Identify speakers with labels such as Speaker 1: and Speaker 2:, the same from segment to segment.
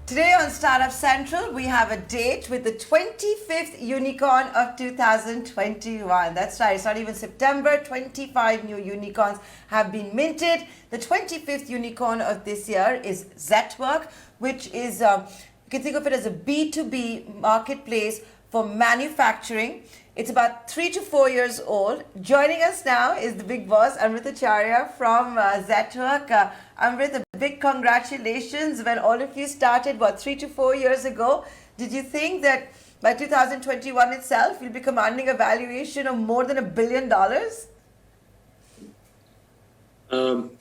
Speaker 1: Today on Startup Central, we have a date with the 25th unicorn of 2021. That's right, it's not even September. 25 new unicorns have been minted. The 25th unicorn of this year is Zetwerk, which is, you can think of it as a B2B marketplace for manufacturing. It's about 3 to 4 years old. Joining us now is the big boss, Amrit Acharya from Zetwerk. Amrit, a big congratulations when all of you started, 3 to 4 years ago. Did you think that by 2021 itself, you'll be commanding a valuation of more than $1 billion?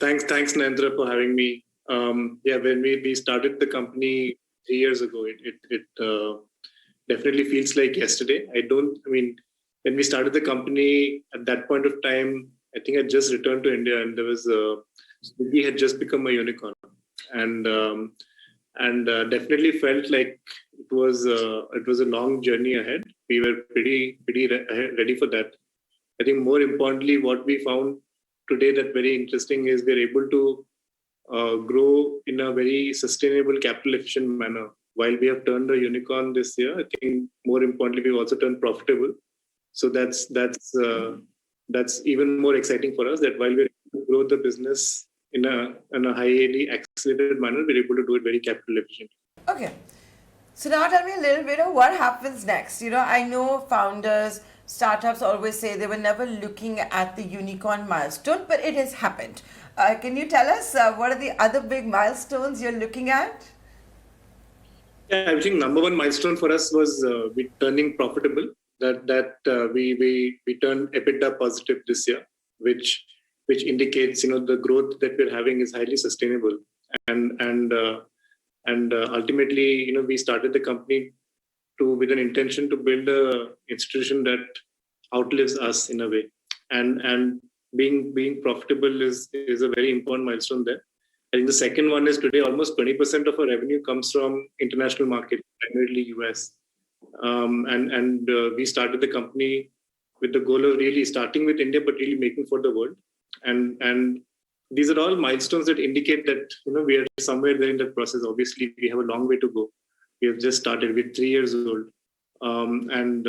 Speaker 2: Thanks, Nayantara, for having me. When we started the company 3 years ago, it definitely feels like yesterday. When we started the company at that point of time, I think I just returned to India, and there was Swiggy had just become a unicorn, and definitely felt like it was a long journey ahead. We were pretty ready for that. I think more importantly, what we found today that very interesting is we're able to grow in a very sustainable, capital efficient manner. While we have turned a unicorn this year, I think more importantly, we've also turned profitable. So that's even more exciting for us, that while we're able to grow the business in a highly accelerated manner, we're able to do it very capital efficient.
Speaker 1: Okay. So now tell me a little bit of what happens next. I know founders, startups always say they were never looking at the unicorn milestone, but it has happened. Can you tell us what are the other big milestones you're looking at?
Speaker 2: Yeah, I think number one milestone for us was we turning profitable. We turned EBITDA positive this year, which indicates the growth that we're having is highly sustainable, and ultimately we started the company with an intention to build a institution that outlives us in a way, and being profitable is a very important milestone there. I think the second one is today almost 20% of our revenue comes from international market, primarily US. We started the company with the goal of really starting with India, but really making for the world. And these are all milestones that indicate that we are somewhere there in that process. Obviously, we have a long way to go. We have just started. We're 3 years old, and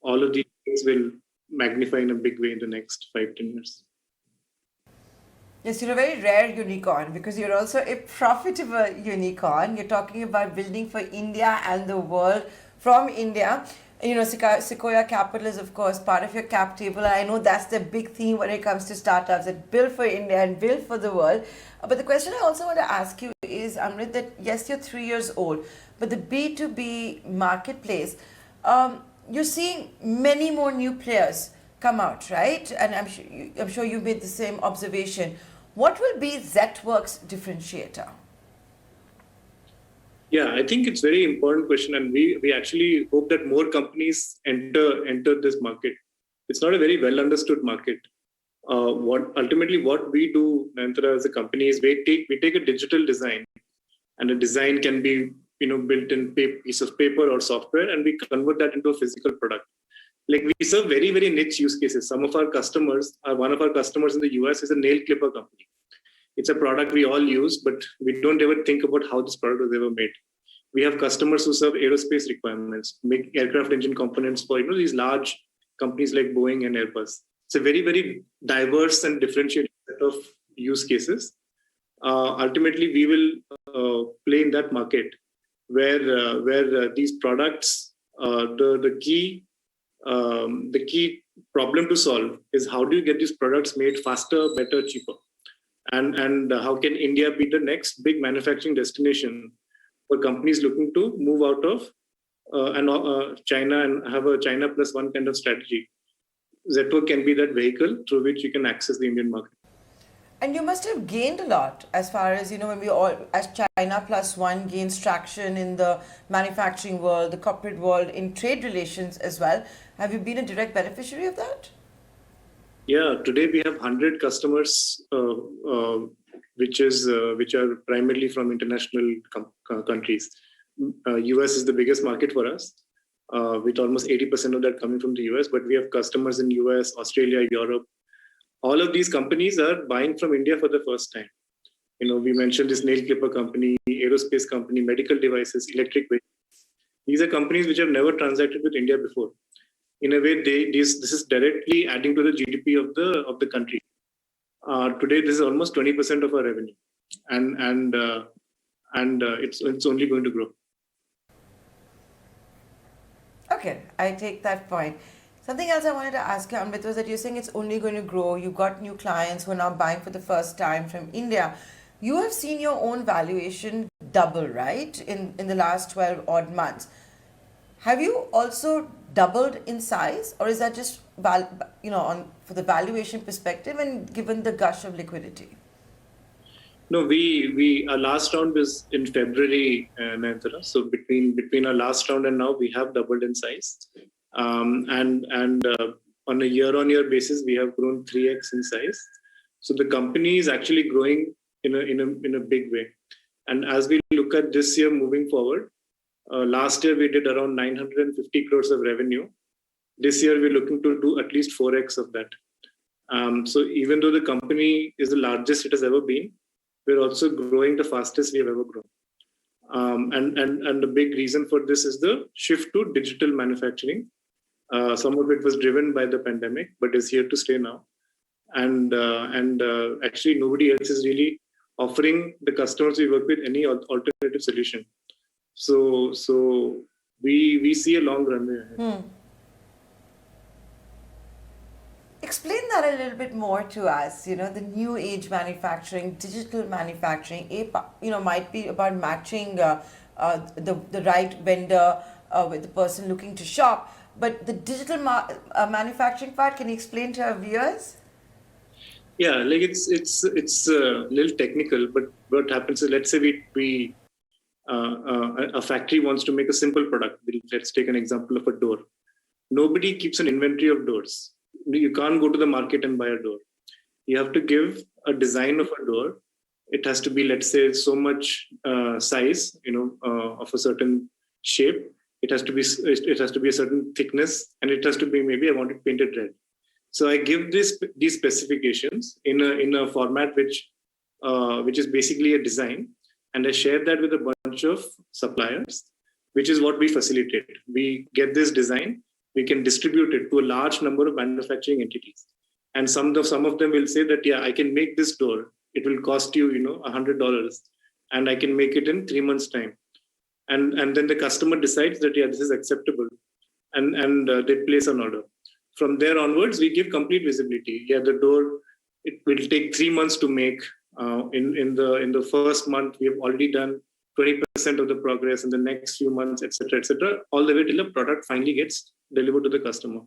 Speaker 2: all of these things will magnify in a big way in the next 5-10 years.
Speaker 1: Yes, you're a very rare unicorn because you're also a profitable unicorn. You're talking about building for India and the world from India. Sequoia Capital is, of course, part of your cap table. And I know that's the big theme when it comes to startups, that build for India and build for the world. But the question I also want to ask you is, Amrit, that yes, you're 3 years old, but the B2B marketplace, you're seeing many more new players come out, right? And I'm sure you made the same observation. What will be Zetwerk's differentiator?
Speaker 2: Yeah, I think it's a very important question, and we actually hope that more companies enter this market. It's not a very well understood market. What we do, Nayantara, as a company is we take a digital design, and a design can be built in piece of paper or software, and we convert that into a physical product. Like, we serve very, very niche use cases. Some of our customers, one of our customers in the US is a nail clipper company. It's a product we all use, but we don't ever think about how this product was ever made. We have customers who serve aerospace requirements, make aircraft engine components for these large companies like Boeing and Airbus. It's a very, very diverse and differentiated set of use cases. Ultimately, we will play in that market where these products, the key problem to solve is how do you get these products made faster, better, cheaper, and how can India be the next big manufacturing destination for companies looking to move out of China and have a China plus one kind of strategy. Zetwerk can be that vehicle through which you can access the Indian market.
Speaker 1: And you must have gained a lot as far as, when we all, as China plus one gains traction in the manufacturing world, the corporate world, in trade relations as well. Have you been a direct beneficiary of that?
Speaker 2: Yeah, today we have 100 customers, which are primarily from international countries. US is the biggest market for us, with almost 80% of that coming from the US. But we have customers in US, Australia, Europe. All of these companies are buying from India for the first time. We mentioned this nail clipper company, aerospace company, medical devices, electric vehicles. These are companies which have never transacted with India before. In a way, this is directly adding to the GDP of the country. Today, this is almost 20% of our revenue, and it's only going to grow.
Speaker 1: Okay, I take that point. Something else I wanted to ask you, Amrit, was that you're saying it's only going to grow. You've got new clients who are now buying for the first time from India. You have seen your own valuation double, right, in the last 12 odd months. Have you also doubled in size, or is that just for the valuation perspective and given the gush of liquidity?
Speaker 2: No, we our last round was in February, Nayantara. So between our last round and now, we have doubled in size, and on a year-on-year basis, we have grown 3x in size. So the company is actually growing in a big way. And as we look at this year moving forward, last year we did around 950 crores of revenue. This year we're looking to do at least 4x of that. So even though the company is the largest it has ever been, we're also growing the fastest we have ever grown. And the big reason for this is the shift to digital manufacturing. Some of it was driven by the pandemic, but is here to stay now. And actually nobody else is really offering the customers we work with any alternative solution. So we see a long runway ahead.
Speaker 1: Explain that a little bit more to us. The new age manufacturing, digital manufacturing, might be about matching the right vendor with the person looking to shop. But the digital manufacturing part, can you explain to our viewers?
Speaker 2: Yeah, like it's a little technical, but what happens is, let's say a factory wants to make a simple product. Let's take an example of a door. Nobody keeps an inventory of doors. You can't go to the market and buy a door. You have to give a design of a door. It has to be, let's say, so much size, of a certain shape. It has to be a certain thickness, and it has to be, maybe I want it painted red. So I give these specifications in a format which is basically a design, and I share that with a bunch of suppliers, which is what we facilitate. We get this design, we can distribute it to a large number of manufacturing entities, and some of them will say that, yeah, I can make this door. It will cost you, $100, and I can make it in 3 months' time. And then the customer decides that, yeah, this is acceptable, and they place an order. From there onwards, we give complete visibility. Yeah, the door, it will take 3 months to make. In the first month, we have already done 20% of the progress. In the next few months, etc., all the way till the product finally gets delivered to the customer.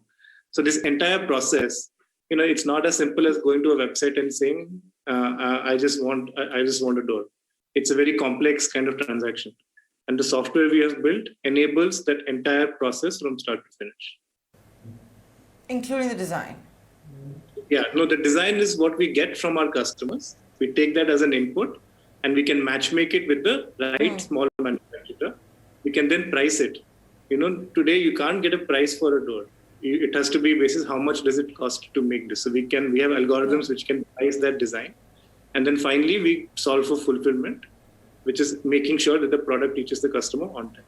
Speaker 2: So this entire process, it's not as simple as going to a website and saying, I just want a door. It's a very complex kind of transaction, and the software we have built enables that entire process from start to finish.
Speaker 1: Including the design.
Speaker 2: Yeah, no, the design is what we get from our customers. We take that as an input, and we can matchmake it with the right small manufacturer. We can then price it. Today you can't get a price for a door. It has to be basis how much does it cost to make this. So we have algorithms which can price that design, and then finally we solve for fulfillment, which is making sure that the product reaches the customer on time.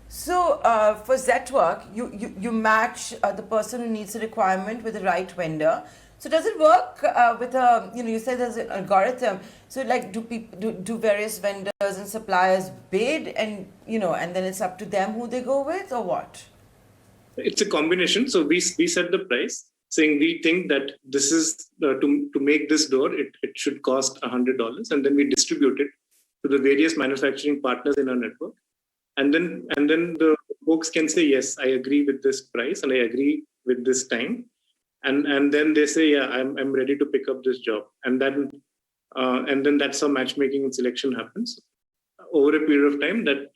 Speaker 1: So for Zetwerk, you match the person who needs the requirement with the right vendor. So does it work with a, you said there's an algorithm. So like do various vendors and suppliers bid, and and then it's up to them who they go with, or what?
Speaker 2: It's a combination. So we set the price, saying we think that this is to make this door, it should cost $100, and then we distribute it to the various manufacturing partners in our network. And then the folks can say, yes, I agree with this price and I agree with this time. And then they say, yeah, I'm ready to pick up this job. And then that's how matchmaking and selection happens. Over a period of time, that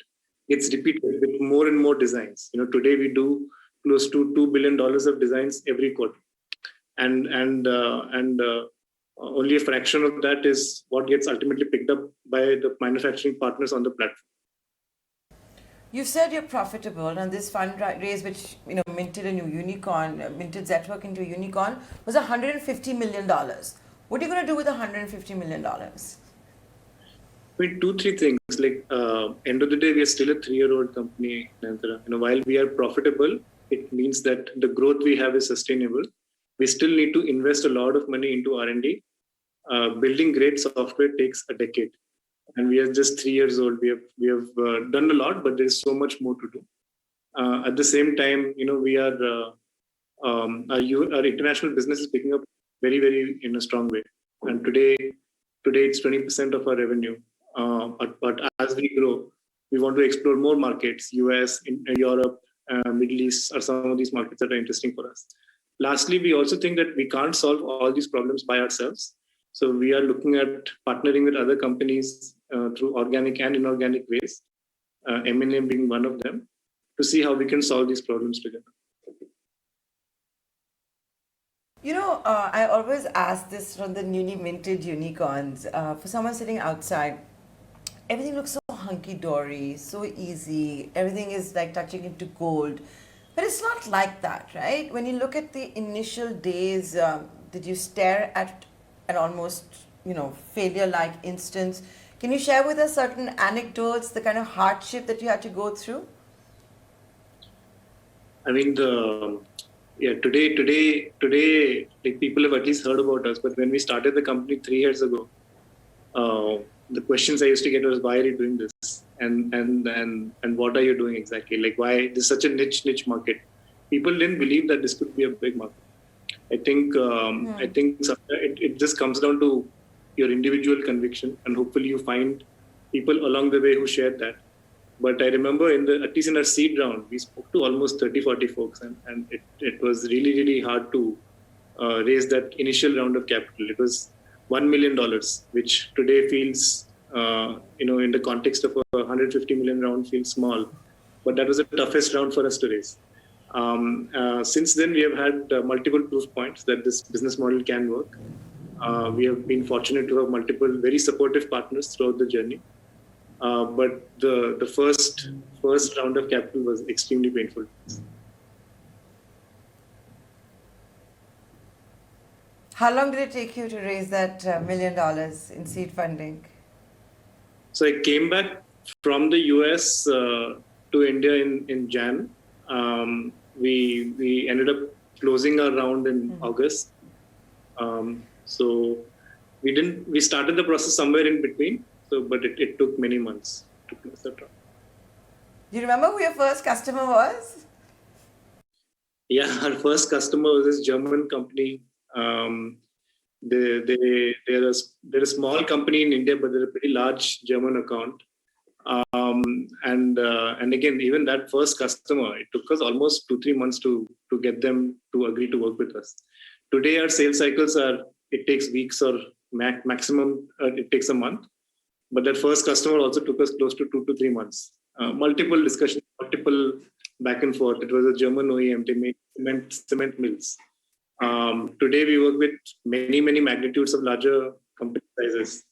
Speaker 2: gets repeated with more and more designs. Today we do close to $2 billion of designs every quarter. And only a fraction of that is what gets ultimately picked up by the manufacturing partners on the platform.
Speaker 1: You said you're profitable, and this fundraise, which minted a new unicorn, minted Zetwerk into a unicorn, was $150 million. What are you going to do with $150 million?
Speaker 2: I mean, two, three things. Like, end of the day, we are still a 3-year-old company, Nayantara. While we are profitable, it means that the growth we have is sustainable. We still need to invest a lot of money into R&D. Building great software takes a decade, and we are just 3 years old. We have done a lot, but there is so much more to do. At the same time, we are our international business is picking up very, very in a strong way. And today it's 20% of our revenue. But as we grow, we want to explore more markets. US, Europe, Middle East are some of these markets that are interesting for us. Lastly, we also think that we can't solve all these problems by ourselves. So we are looking at partnering with other companies through organic and inorganic ways, M&A being one of them, to see how we can solve these problems together.
Speaker 1: I always ask this from the newly minted unicorns. For someone sitting outside, everything looks so hunky-dory, so easy. Everything is like touching into gold. But it's not like that, right? When you look at the initial days, did you stare at an almost, failure-like instance? Can you share with us certain anecdotes, the kind of hardship that you had to go through?
Speaker 2: I mean, today, like, people have at least heard about us. But when we started the company 3 years ago, the questions I used to get was, "Why are you doing this? And what are you doing exactly? Like, why this is such a niche market?" People didn't believe that this could be a big market. I think it just comes down to your individual conviction, and hopefully you find people along the way who share that. But I remember at least in our seed round, we spoke to almost 30, 40 folks, and it was really, really hard to raise that initial round of capital. It was $1 million, which today feels, in the context of a $150 million round, feels small. But that was the toughest round for us to raise. Since then, we have had multiple proof points that this business model can work. We have been fortunate to have multiple very supportive partners throughout the journey. But the first round of capital was extremely painful.
Speaker 1: How long did it take you to raise that $1 million in seed funding?
Speaker 2: So I came back from the US to India in Jan. We ended up closing our round in August. So we started the process somewhere in between. So, but it took many months to close that round.
Speaker 1: Do you remember who your first customer was?
Speaker 2: Yeah, our first customer was this German company. They're a small company in India, but they're a pretty large German account. And again, even that first customer, it took us almost 2-3 months to get them to agree to work with us. Today, our sales cycles it takes weeks, or maximum it takes a month. But that first customer also took us close to 2 to 3 months. Multiple discussions, multiple back and forth. It was a German OEM. They made cement mills. Today we work with many magnitudes of larger company sizes.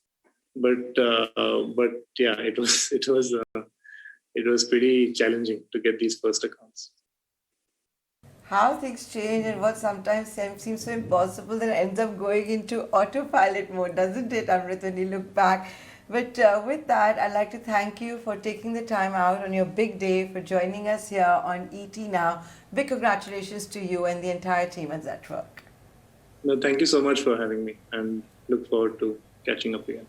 Speaker 2: But yeah, it was pretty challenging to get these first accounts.
Speaker 1: How things change, and what sometimes seems so impossible that ends up going into autopilot mode, doesn't it, Amrit, when you look back? But with that, I'd like to thank you for taking the time out on your big day, for joining us here on ET Now. Big congratulations to you and the entire team at Zetwerk.
Speaker 2: No, thank you so much for having me, and look forward to catching up again.